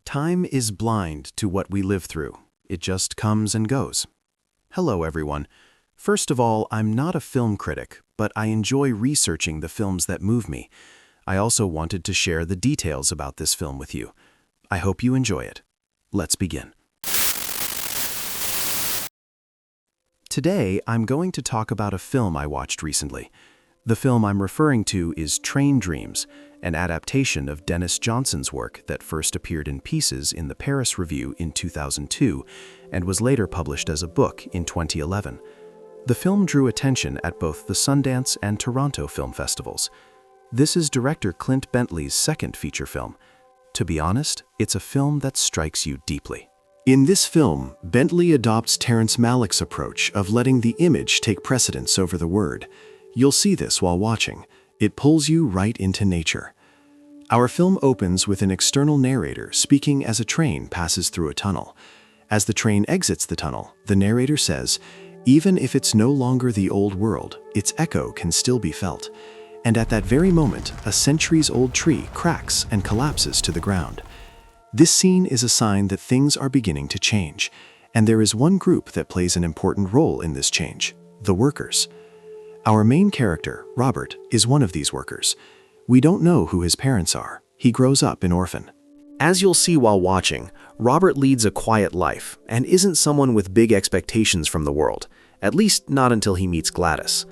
Time is blind to what we live through. It just comes and goes. Hello, everyone. First of all, I'm not a film critic, but I enjoy researching the films that move me. I also wanted to share the details about this film with you. I hope you enjoy it. Let's begin. Today, I'm going to talk about a film I watched recently. The film I'm referring to is Train Dreams, an adaptation of Dennis Johnson's work that first appeared in pieces in the Paris Review in 2002 and was later published as a book in 2011. The film drew attention at both the Sundance and Toronto film festivals. This is director Clint Bentley's second feature film. To be honest, it's a film that strikes you deeply. In this film, Bentley adopts Terrence Malick's approach of letting the image take precedence over the word. You'll see this while watching. It pulls you right into nature. Our film opens with an external narrator speaking as a train passes through a tunnel. As the train exits the tunnel, the narrator says, "Even if it's no longer the old world, its echo can still be felt." And at that very moment, a centuries-old tree cracks and collapses to the ground. This scene is a sign that things are beginning to change, and there is one group that plays an important role in this change: the workers. Our main character, Robert, is one of these workers. We don't know who his parents are. He grows up an orphan. As you'll see while watching, Robert leads a quiet life and isn't someone with big expectations from the world, at least not until he meets Gladys.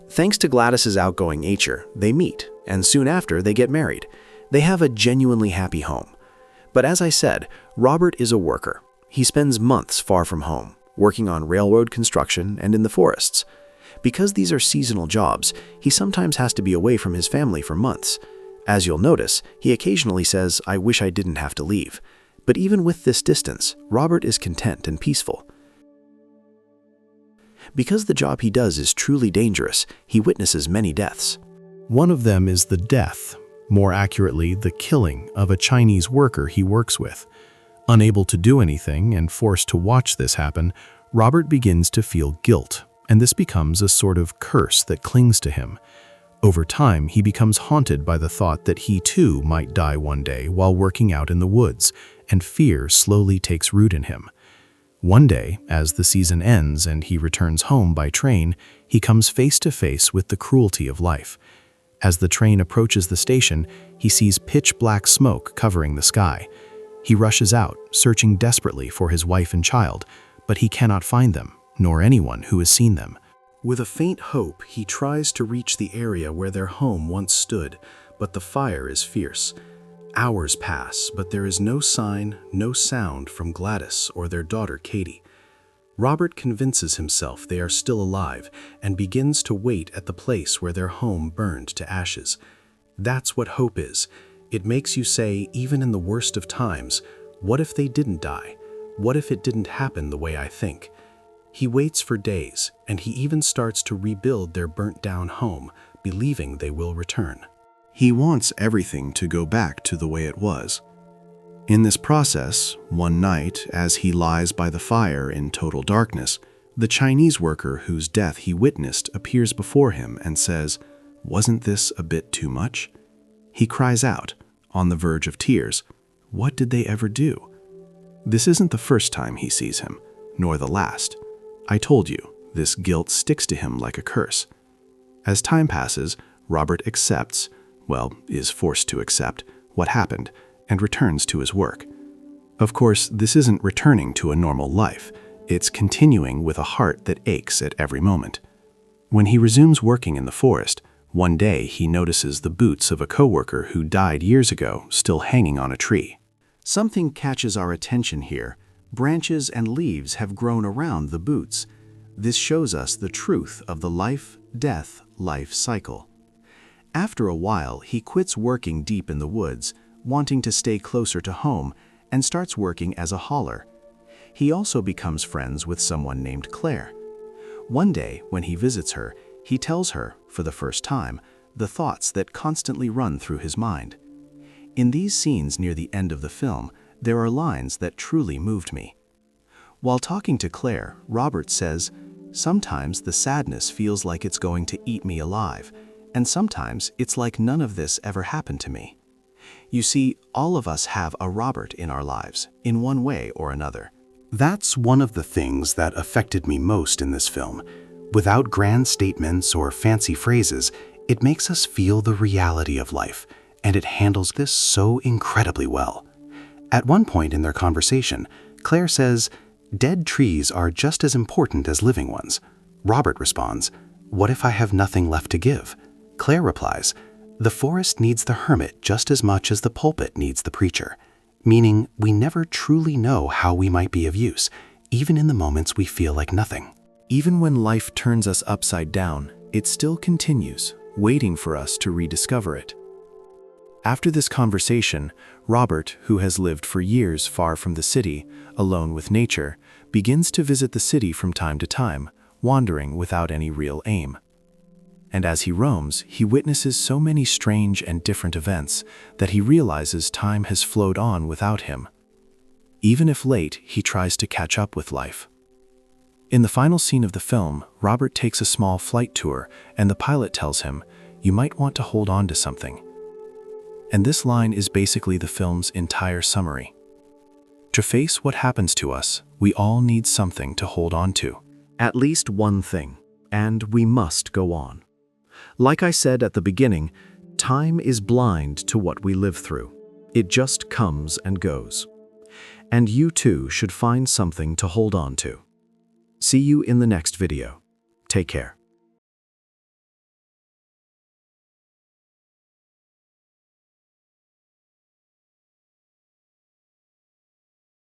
Thanks to Gladys's outgoing nature, they meet, and soon after they get married. They have a genuinely happy home. But as I said, Robert is a worker. He spends months far from home, working on railroad construction and in the forests. Because these are seasonal jobs, he sometimes has to be away from his family for months. As you'll notice, he occasionally says, "I wish I didn't have to leave." But even with this distance, Robert is content and peaceful. Because the job he does is truly dangerous, he witnesses many deaths. One of them is the death, more accurately, the killing of a Chinese worker he works with. Unable to do anything and forced to watch this happen, Robert begins to feel guilt, and this becomes a sort of curse that clings to him. Over time, he becomes haunted by the thought that he too might die one day while working out in the woods, and fear slowly takes root in him. One day, as the season ends and he returns home by train, he comes face to face with the cruelty of life. As the train approaches the station, he sees pitch-black smoke covering the sky. He rushes out, searching desperately for his wife and child, but he cannot find them, nor anyone who has seen them. With a faint hope, he tries to reach the area where their home once stood, but the fire is fierce. Hours pass, but there is no sign, no sound from Gladys or their daughter Katie. Robert convinces himself they are still alive and begins to wait at the place where their home burned to ashes. That's what hope is. It makes you say, even in the worst of times, what if they didn't die? What if it didn't happen the way I think? He waits for days, and he even starts to rebuild their burnt-down home, believing they will return. He wants everything to go back to the way it was. In this process, one night, as he lies by the fire in total darkness, the Chinese worker whose death he witnessed appears before him and says, "Wasn't this a bit too much?" He cries out, on the verge of tears, "What did they ever do?" This isn't the first time he sees him, nor the last. I told you, this guilt sticks to him like a curse. As time passes, Robert accepts, is forced to accept, what happened, and returns to his work. Of course, this isn't returning to a normal life. It's continuing with a heart that aches at every moment. When he resumes working in the forest, one day he notices the boots of a coworker who died years ago still hanging on a tree. Something catches our attention here. Branches and leaves have grown around the boots. This shows us the truth of the life-death-life cycle. After a while, he quits working deep in the woods, wanting to stay closer to home, and starts working as a hauler. He also becomes friends with someone named Claire. One day, when he visits her, he tells her, for the first time, the thoughts that constantly run through his mind. In these scenes near the end of the film, there are lines that truly moved me. While talking to Claire, Robert says, "Sometimes the sadness feels like it's going to eat me alive, and sometimes it's like none of this ever happened to me." You see, all of us have a Robert in our lives, in one way or another. That's one of the things that affected me most in this film. Without grand statements or fancy phrases, it makes us feel the reality of life, and it handles this so incredibly well. At one point in their conversation, Claire says, "Dead trees are just as important as living ones." Robert responds, "What if I have nothing left to give?" Claire replies, "The forest needs the hermit just as much as the pulpit needs the preacher," meaning we never truly know how we might be of use, even in the moments we feel like nothing. Even when life turns us upside down, it still continues, waiting for us to rediscover it. After this conversation, Robert, who has lived for years far from the city, alone with nature, begins to visit the city from time to time, wandering without any real aim. And as he roams, he witnesses so many strange and different events that he realizes time has flowed on without him. Even if late, he tries to catch up with life. In the final scene of the film, Robert takes a small flight tour, and the pilot tells him, "You might want to hold on to something." And this line is basically the film's entire summary. To face what happens to us, we all need something to hold on to. At least one thing, and we must go on. Like I said at the beginning, time is blind to what we live through. It just comes and goes. And you too should find something to hold on to. See you in the next video. Take care.